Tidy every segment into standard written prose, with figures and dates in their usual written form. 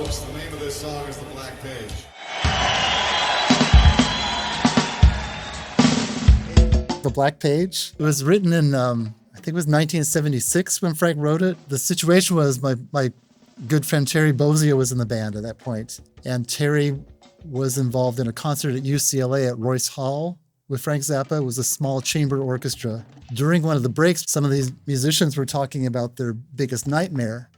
folks, the name of this song is The Black Page. The Black Page. It was written in, I think it was 1976 when Frank wrote it. The situation was my good friend Terry Bozzio was in the band at that point, and Terry was involved in a concert at UCLA at Royce Hall with Frank Zappa. It was a small chamber orchestra. During one of the breaks, some of these musicians were talking about their biggest nightmare.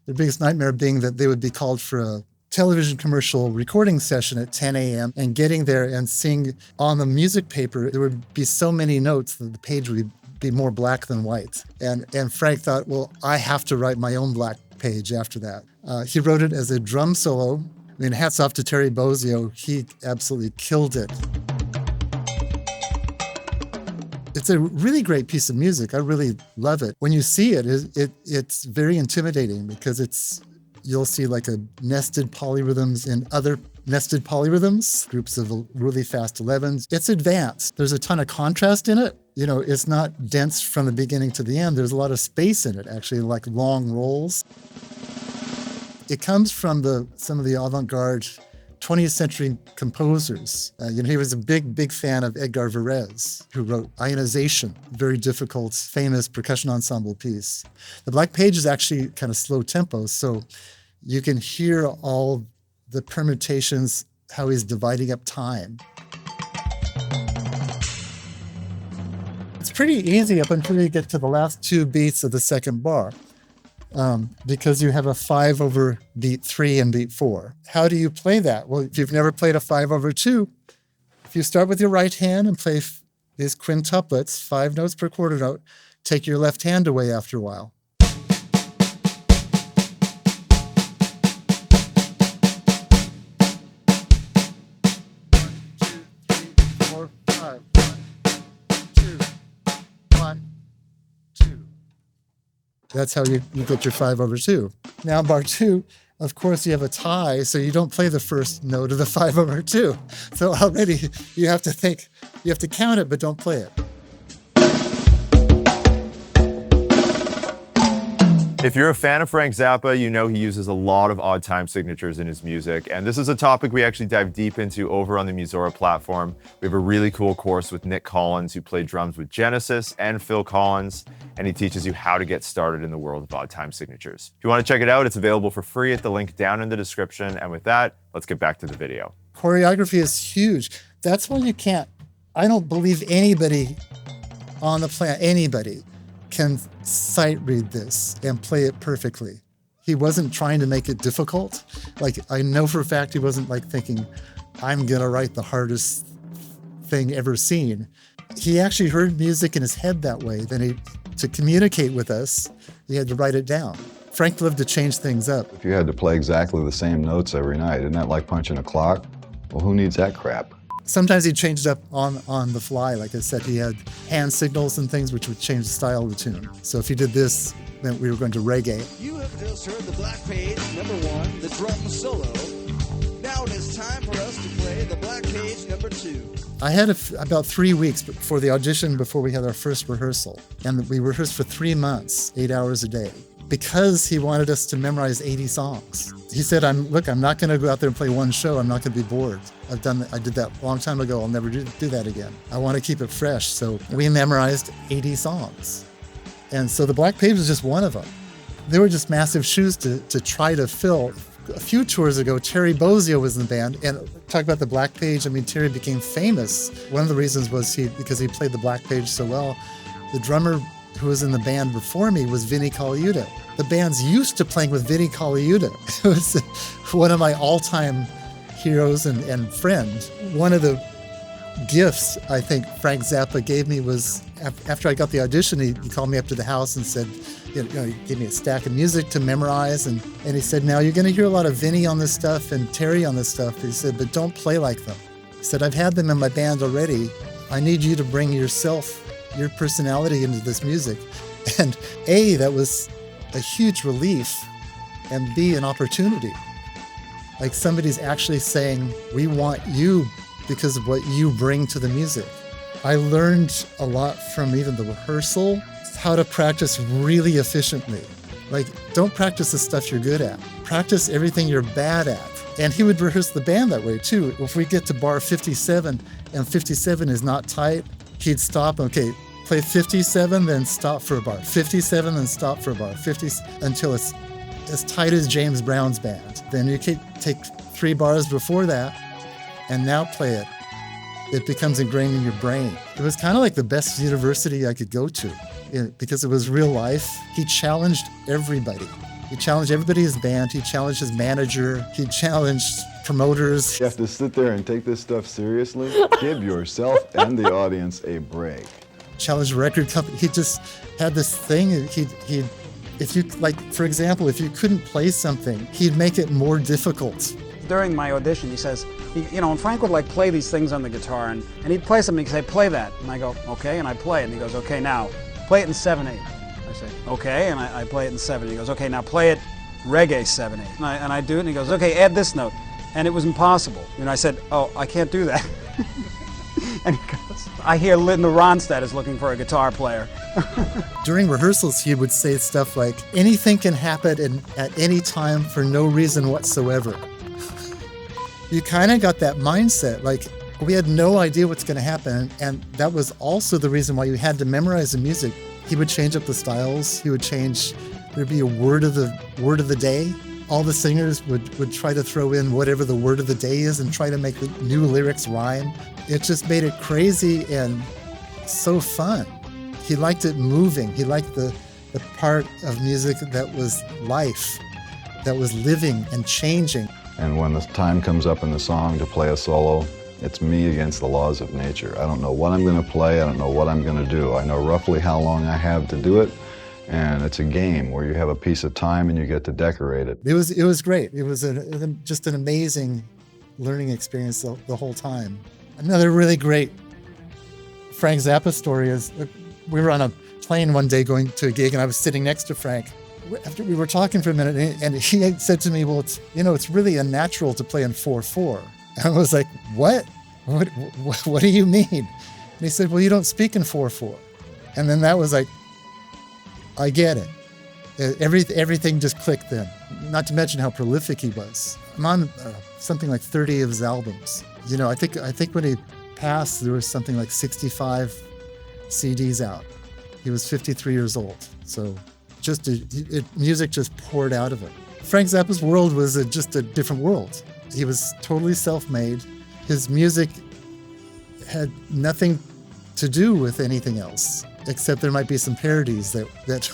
Their biggest nightmare being that they would be called for a television commercial recording session at 10 a.m. and getting there and seeing on the music paper, there would be so many notes that the page would be more black than white. And Frank thought, well, I have to write my own black page after that. He wrote it as a drum solo. I mean, hats off to Terry Bozzio. He absolutely killed it. It's a really great piece of music. I really love it. When you see it, it's very intimidating because you'll see like a nested polyrhythms in other nested polyrhythms, groups of really fast 11s. It's advanced. There's a ton of contrast in it. You know, it's not dense from the beginning to the end. There's a lot of space in it, actually, like long rolls. It comes from some of the Avant-Garde 20th century composers. He was a big fan of Edgar Varese, who wrote Ionization, very difficult, famous percussion ensemble piece. The Black Page is actually kind of slow tempo, so you can hear all the permutations, how he's dividing up time. It's pretty easy up until you get to the last two beats of the second bar. Because you have a 5 over beat 3 and beat 4. How do you play that? Well, if you've never played a 5 over 2, if you start with your right hand and play these quintuplets, 5 notes per quarter note, take your left hand away after a while. 4, 5. 1, 2, 1, 2. That's how you get your 5 over 2. Now, bar 2, of course, you have a tie, so you don't play the first note of the 5 over 2. So already you have to think, you have to count it, but don't play it. If you're a fan of Frank Zappa, you know he uses a lot of odd time signatures in his music, and this is a topic we actually dive deep into over on the Musora platform. We have a really cool course with Nick Collins, who played drums with Genesis, and Phil Collins, and he teaches you how to get started in the world of odd time signatures. If you want to check it out, it's available for free at the link down in the description, and with that, let's get back to the video. Choreography is huge. That's why I don't believe anybody on the planet, anybody, can sight read this and play it perfectly. He wasn't trying to make it difficult. Like, I know for a fact he wasn't like thinking, I'm gonna write the hardest thing ever seen. He actually heard music in his head that way. Then to communicate with us, he had to write it down. Frank loved to change things up. If you had to play exactly the same notes every night, isn't that like punching a clock? Well, who needs that crap? Sometimes he changed up on the fly. Like I said, he had hand signals and things which would change the style of the tune. So if he did this, then we were going to reggae. You have just heard the Black Page, number 1, the drum solo. Now it is time for us to play the Black Page, number 2. I had about 3 weeks before the audition, before we had our first rehearsal. And we rehearsed for 3 months, 8 hours a day, because he wanted us to memorize 80 songs. He said, I'm not going to go out there and play one show. I'm not going to be bored. I did that a long time ago. I'll never do that again. I want to keep it fresh. So we memorized 80 songs. And so the Black Page was just one of them. They were just massive shoes to try to fill. A few tours ago, Terry Bozzio was in the band. And talk about the Black Page, I mean, Terry became famous. One of the reasons was because he played the Black Page so well. The drummer who was in the band before me was Vinnie Colaiuta. The band's used to playing with Vinnie Colaiuta. It was one of my all-time heroes and friend. One of the gifts I think Frank Zappa gave me was, after I got the audition, he called me up to the house and said, he gave me a stack of music to memorize, and he said, now you're going to hear a lot of Vinnie on this stuff and Terry on this stuff. He said, but don't play like them. He said, I've had them in my band already. I need you to bring yourself, your personality into this music. And A, that was a huge relief, and B, an opportunity. Like, somebody's actually saying, we want you because of what you bring to the music. I learned a lot from even the rehearsal, how to practice really efficiently. Like, don't practice the stuff you're good at. practice everything you're bad at. And he would rehearse the band that way too. If we get to bar 57 and 57 is not tight, he'd stop, okay, play 57, then stop for a bar. 57, then stop for a bar. 50 until it's as tight as James Brown's band. Then you can take 3 bars before that and now play it. It becomes ingrained in your brain. It was kind of like the best university I could go to because it was real life. He challenged everybody. He challenged everybody in his band. He challenged his manager. He challenged promoters. You have to sit there and take this stuff seriously. Give yourself and the audience a break. Challenged record company. He just had this thing. If you, like, for example, if you couldn't play something, he'd make it more difficult. During my audition, he says, and Frank would like play these things on the guitar, and he'd play something, he'd say, play that. And I go, okay, and I play it. And he goes, okay, now, play it in 7/8. I say, okay, and I play it in 7. He goes, okay, now play it reggae 7/8. And I do it, and he goes, okay, add this note. And it was impossible. I said, oh, I can't do that. And he goes, I hear Linda Ronstadt is looking for a guitar player. During rehearsals, he would say stuff like, anything can happen at any time for no reason whatsoever. You kind of got that mindset, like, we had no idea what's going to happen, and that was also the reason why you had to memorize the music. He would change up the styles. He would change. There'd be a word of the day. All the singers would try to throw in whatever the word of the day is and try to make the new lyrics rhyme. It just made it crazy and so fun. He liked it moving. He liked the part of music that was life, that was living and changing. And when the time comes up in the song to play a solo, it's me against the laws of nature. I don't know what I'm going to play. I don't know what I'm going to do. I know roughly how long I have to do it. And it's a game where you have a piece of time and you get to decorate it. It was great. It was just an amazing learning experience the whole time. Another really great Frank Zappa story is we were on a plane one day going to a gig, and I was sitting next to Frank. After we were talking for a minute, and he had said to me, well, it's really unnatural to play in 4/4. And I was like, what? What do you mean? And he said, well, you don't speak in 4/4. And then that was like, I get it. Everything just clicked then. Not to mention how prolific he was. I'm on something like 30 of his albums. I think when he passed, there was something like 65 CDs out. He was 53 years old. So music just poured out of it. Frank Zappa's world was just a different world. He was totally self-made. His music had nothing to do with anything else, except there might be some parodies that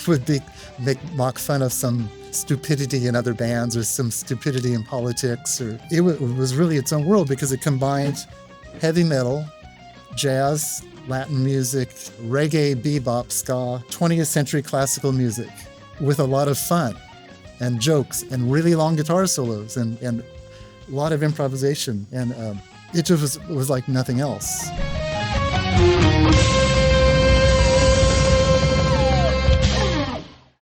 would mock fun of some stupidity in other bands or some stupidity in politics. Or it was really its own world because it combined heavy metal, jazz, Latin music, reggae, bebop, ska, 20th century classical music with a lot of fun and jokes and really long guitar solos and a lot of improvisation. And it just was like nothing else.